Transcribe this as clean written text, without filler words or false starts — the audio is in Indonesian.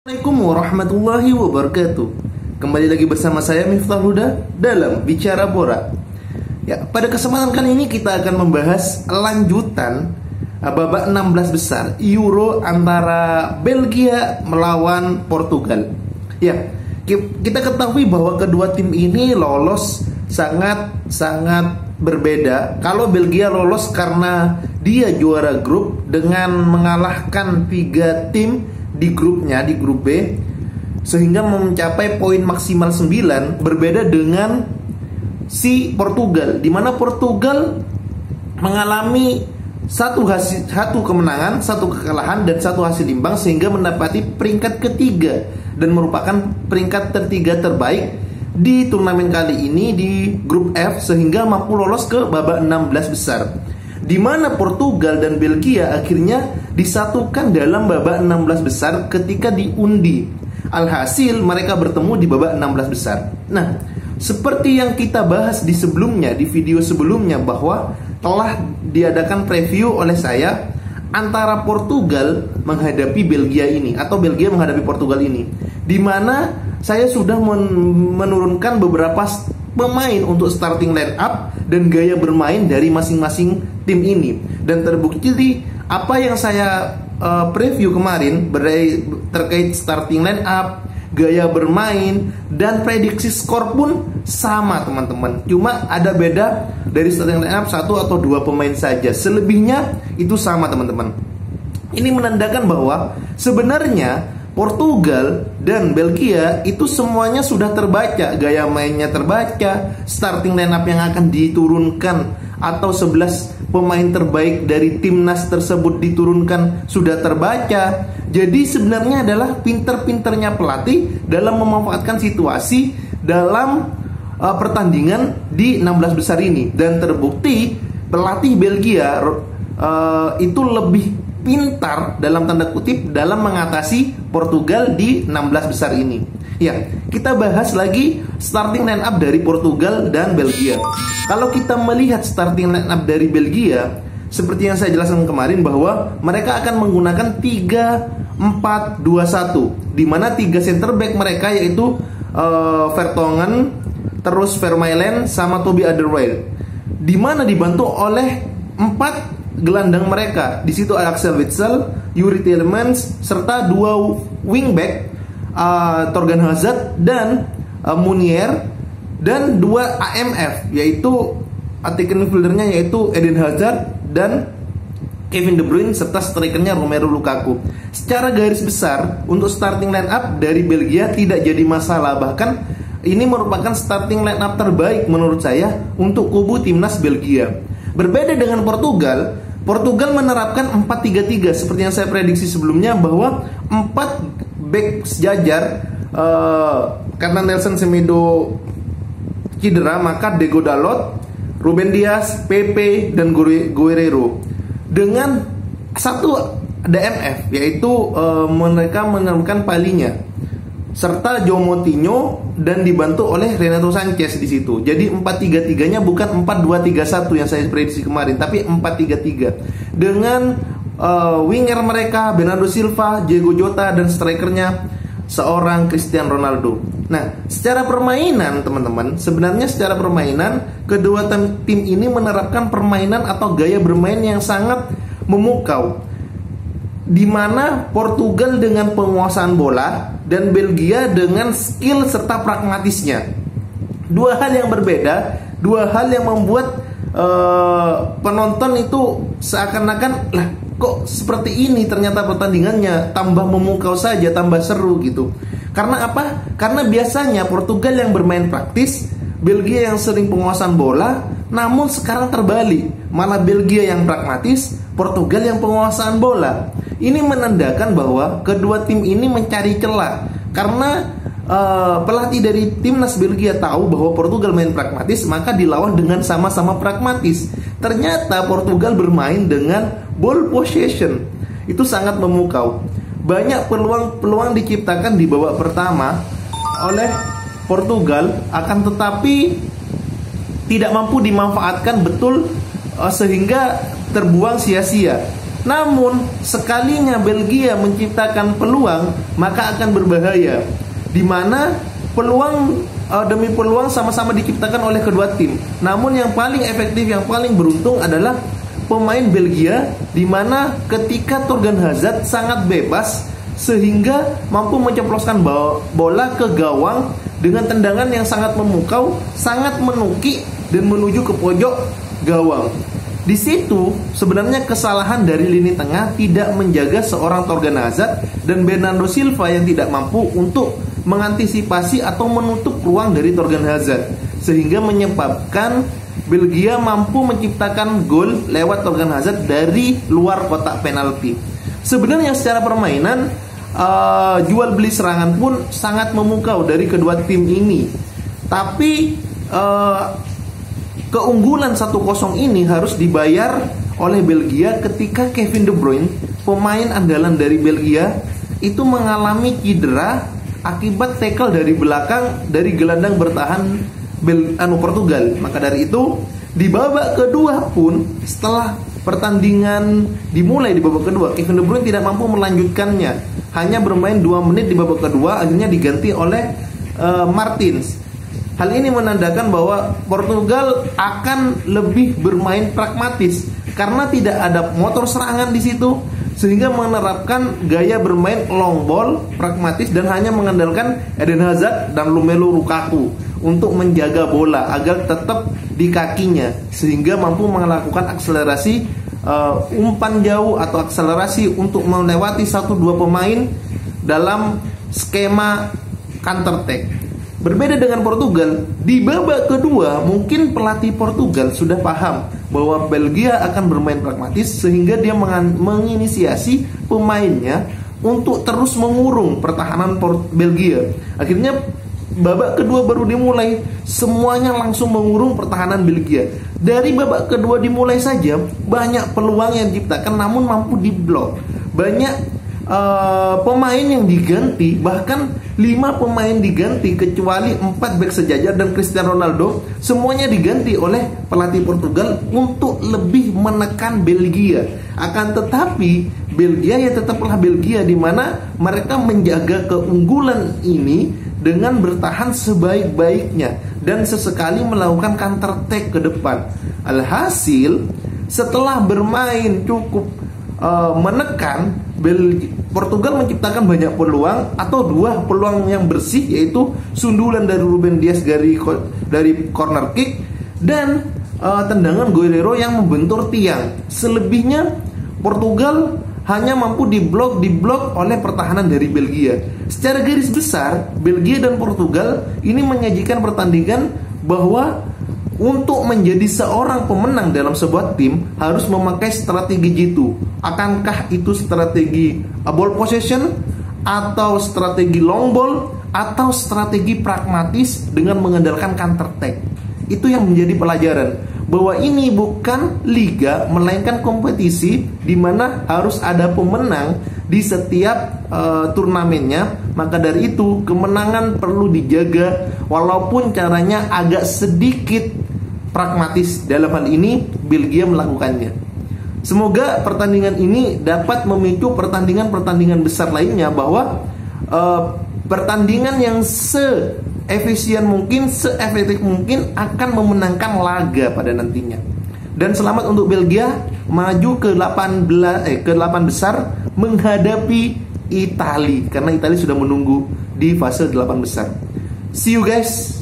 Assalamualaikum warahmatullahi wabarakatuh. Kembali lagi bersama saya Miftah Huda dalam Bicara Bola. Ya, pada kesempatan kali ini kita akan membahas lanjutan babak 16 besar Euro antara Belgia melawan Portugal. Ya, kita ketahui bahwa kedua tim ini lolos sangat berbeda. Kalau Belgia lolos karena dia juara grup dengan mengalahkan 3 tim di grupnya, di grup B, sehingga mencapai poin maksimal 9, berbeda dengan si Portugal, di mana Portugal mengalami satu kemenangan, satu kekalahan, dan satu hasil imbang, sehingga mendapati peringkat ketiga dan merupakan peringkat ketiga terbaik di turnamen kali ini di grup F, sehingga mampu lolos ke babak 16 besar, di mana Portugal dan Belgia akhirnya disatukan dalam babak 16 besar ketika diundi. Alhasil mereka bertemu di babak 16 besar. Nah, seperti yang kita bahas di sebelumnya, di video sebelumnya, bahwa telah diadakan preview oleh saya antara Portugal menghadapi Belgia ini, atau Belgia menghadapi Portugal ini, di mana saya sudah menurunkan beberapa pemain untuk starting line up dan gaya bermain dari masing-masing tim ini. Dan terbukti apa yang saya preview kemarin terkait starting line up, gaya bermain, dan prediksi skor pun sama, teman-teman. Cuma ada beda dari starting line up 1 atau 2 pemain saja. Selebihnya itu sama, teman-teman. Ini menandakan bahwa sebenarnya Portugal dan Belgia itu semuanya sudah terbaca, gaya mainnya terbaca, starting line up yang akan diturunkan atau 11 pemain terbaik dari timnas tersebut diturunkan sudah terbaca. Jadi sebenarnya adalah pinter-pinternya pelatih dalam memanfaatkan situasi dalam pertandingan di 16 besar ini. Dan terbukti pelatih Belgia itu lebih pintar dalam tanda kutip dalam mengatasi Portugal di 16 besar ini. Ya, kita bahas lagi starting line up dari Portugal dan Belgia. Kalau kita melihat starting line up dari Belgia, seperti yang saya jelaskan kemarin, bahwa mereka akan menggunakan 3-4-2-1, di mana 3 center back mereka yaitu Vertonghen, terus Vermaelen sama Toby Alderweireld, di mana dibantu oleh 4 gelandang mereka. Di situ ada Axel Witsel, Yuri Tielemans, serta 2 wingback, Thorgan Hazard dan Munier, dan 2 AMF yaitu attacking midfieldernya yaitu Eden Hazard dan Kevin De Bruyne, serta strikernya Romelu Lukaku. Secara garis besar untuk starting line up dari Belgia tidak jadi masalah, bahkan ini merupakan starting line up terbaik menurut saya untuk kubu timnas Belgia. Berbeda dengan Portugal menerapkan 4-3-3 seperti yang saya prediksi sebelumnya, bahwa 4 back sejajar, karena Nelson Semedo cedera, maka Diego Dalot, Ruben Dias, Pepe, dan Guerreiro, dengan 1 DMF yaitu mereka menemukan Palinya serta João Moutinho, dan dibantu oleh Renato Sanchez di situ. Jadi 4-3-3-nya bukan 4-2-3-1 yang saya prediksi kemarin, tapi 4-3-3 dengan winger mereka Bernardo Silva, Diego Jota, dan strikernya seorang Cristiano Ronaldo. Nah, secara permainan, teman-teman, sebenarnya secara permainan kedua tim ini menerapkan permainan atau gaya bermain yang sangat memukau, di mana Portugal dengan penguasaan bola dan Belgia dengan skill serta pragmatisnya. Dua hal yang berbeda, dua hal yang membuat penonton itu seakan-akan, lah kok seperti ini ternyata pertandingannya, tambah memukau saja, tambah seru gitu. Karena apa? Karena biasanya Portugal yang bermain praktis, Belgia yang sering penguasaan bola. Namun sekarang terbalik, malah Belgia yang pragmatis, Portugal yang penguasaan bola. Ini menandakan bahwa kedua tim ini mencari celah, karena pelatih dari timnas Belgia tahu bahwa Portugal main pragmatis, maka dilawan dengan sama-sama pragmatis. Ternyata Portugal bermain dengan ball possession, itu sangat memukau. Banyak peluang diciptakan di babak pertama oleh Portugal, akan tetapi tidak mampu dimanfaatkan betul, sehingga terbuang sia-sia. Namun sekalinya Belgia menciptakan peluang, maka akan berbahaya, di mana peluang demi peluang sama-sama diciptakan oleh kedua tim. Namun yang paling efektif, yang paling beruntung adalah pemain Belgia, di mana ketika Thorgan Hazard sangat bebas sehingga mampu menceploskan bola ke gawang dengan tendangan yang sangat memukau, sangat menukik dan menuju ke pojok gawang. Di situ sebenarnya kesalahan dari lini tengah tidak menjaga seorang Thorgan Hazard dan Bernardo Silva yang tidak mampu untuk mengantisipasi atau menutup ruang dari Thorgan Hazard, sehingga menyebabkan Belgia mampu menciptakan gol lewat Thorgan Hazard dari luar kotak penalti. Sebenarnya secara permainan jual beli serangan pun sangat memukau dari kedua tim ini. Tapi keunggulan 1-0 ini harus dibayar oleh Belgia ketika Kevin De Bruyne, pemain andalan dari Belgia, itu mengalami cedera akibat tackle dari belakang dari gelandang bertahan Portugal. Maka dari itu di babak kedua pun, setelah pertandingan dimulai di babak kedua, Kevin De Bruyne tidak mampu melanjutkannya. Hanya bermain 2 menit di babak kedua, akhirnya diganti oleh Martins. Hal ini menandakan bahwa Portugal akan lebih bermain pragmatis karena tidak ada motor serangan di situ, sehingga menerapkan gaya bermain long ball, pragmatis, dan hanya mengandalkan Eden Hazard dan Romelu Lukaku untuk menjaga bola agar tetap di kakinya, sehingga mampu melakukan akselerasi umpan jauh atau akselerasi untuk melewati 1-2 pemain dalam skema counter attack. Berbeda dengan Portugal, di babak kedua mungkin pelatih Portugal sudah paham bahwa Belgia akan bermain pragmatis, sehingga dia menginisiasi pemainnya untuk terus mengurung pertahanan Belgia. Akhirnya babak kedua baru dimulai, semuanya langsung mengurung pertahanan Belgia. Dari babak kedua dimulai saja banyak peluang yang diciptakan namun mampu diblok. Banyak pemain yang diganti, bahkan 5 pemain diganti kecuali 4 bek sejajar dan Cristiano Ronaldo, semuanya diganti oleh pelatih Portugal untuk lebih menekan Belgia. Akan tetapi Belgia ya tetaplah Belgia, di mana mereka menjaga keunggulan ini dengan bertahan sebaik-baiknya dan sesekali melakukan counter attack ke depan. Alhasil setelah bermain cukup menekan, Portugal menciptakan banyak peluang, atau 2 peluang yang bersih, yaitu sundulan dari Ruben Dias dari corner kick dan tendangan Guerreiro yang membentur tiang. Selebihnya Portugal hanya mampu diblok oleh pertahanan dari Belgia. Secara garis besar, Belgia dan Portugal ini menyajikan pertandingan bahwa untuk menjadi seorang pemenang dalam sebuah tim harus memakai strategi jitu. Akankah itu strategi ball possession, atau strategi long ball, atau strategi pragmatis dengan mengandalkan counter attack? Itu yang menjadi pelajaran bahwa ini bukan liga, melainkan kompetisi di mana harus ada pemenang di setiap turnamennya. Maka dari itu kemenangan perlu dijaga, walaupun caranya agak sedikit pragmatis. Dalam hal ini Belgia melakukannya. Semoga pertandingan ini dapat memicu pertandingan-pertandingan besar lainnya, bahwa pertandingan yang seefisien mungkin, seefektif mungkin akan memenangkan laga pada nantinya. Dan selamat untuk Belgia maju ke 8 besar menghadapi Italia, karena Italia sudah menunggu di fase 8 besar. See you guys.